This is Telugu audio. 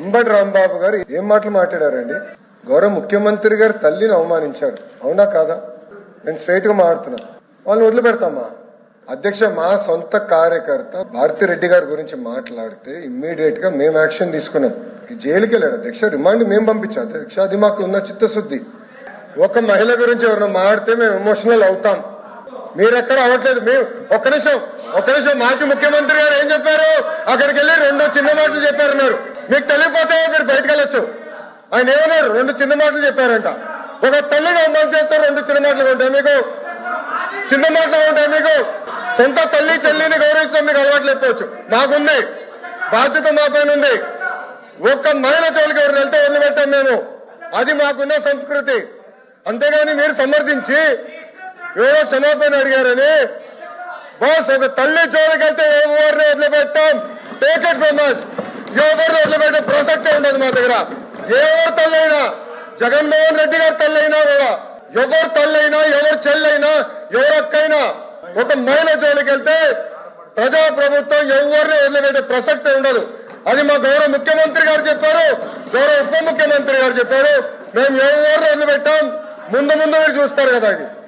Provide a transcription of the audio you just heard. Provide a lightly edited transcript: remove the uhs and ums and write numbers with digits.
అంబటి రాంబాబు గారు ఏం మాటలు మాట్లాడారండి? గౌరవ ముఖ్యమంత్రి గారు తల్లిని అవమానించాడు, అవునా కాదా? నేను స్ట్రైట్ గా మాట్లాడుతున్నా. వాళ్ళని వదిలిపెడతామా? అధ్యక్ష, మా సొంత కార్యకర్త భారతిరెడ్డి గారి గురించి మాట్లాడితే ఇమ్మీడియట్ గా మేము యాక్షన్ తీసుకున్నాం. జైలుకి వెళ్ళాడు అధ్యక్ష, రిమాండ్ మేము పంపించాం అధ్యక్ష. అది మాకు ఉన్న చిత్తశుద్ధి. ఒక మహిళ గురించి ఎవరైనా మాడితే మేము ఎమోషనల్ అవుతాం. మీరెక్కడ అవ్వట్లేదు. మేము ఒక్క నిమిషం మాజీ ముఖ్యమంత్రి గారు ఏం చెప్పారు? అక్కడికి వెళ్ళి 2 చిన్న మాటలు చెప్పారన్నారు. మీకు తెలియకపోతే మీరు బయటకు వెళ్ళొచ్చు. ఆయన ఏమన్నారు? 2 చిన్న మాటలు చెప్పారంట. ఒక తల్లిని అవమానం చేస్తారు, 2 చిన్న మాటలు ఉంటాయి మీకు? చిన్న మాటలు ఉంటాయి మీకు? సొంత తల్లి చెల్లిని గౌరవించడం మీకు అలవాట్లు ఎత్తవచ్చు. మాకుంది, బాధ్యత మా పైన ఉంది. ఒక్క మహిళ చోలికి ఎవరు వెళ్తే వదిలిపెట్టాం మేము. అది మాకున్న సంస్కృతి. అంతేగాని మీరు సమర్థించి ఎవరో క్షమాపణ అడిగారని బాస్, ఒక తల్లి జోలికి వెళ్తే ఎవరిని వదిలిపెట్టాం. Take it from us. ఎవరిని వదిలిపెట్టే ప్రసక్తే ఉండదు మా దగ్గర. ఎవరి తల్లైనా, జగన్మోహన్ రెడ్డి గారి తల్లైనా కూడా, ఎవరి తల్లైనా, ఎవరి చెల్లైనా, ఎవరి అక్కైనా ఒక మహిళ జోలికి వెళ్తే ప్రజాప్రభుత్వం ఎవరిని వదిలిపెట్టే ప్రసక్తే ఉండదు. అది మా గౌరవ ముఖ్యమంత్రి గారు చెప్పారు, గౌరవ ఉప ముఖ్యమంత్రి గారు చెప్పారు. మేము ఎవరిని వదిలిపెట్టాం. ముందు మీరు చూస్తారు కదా. అది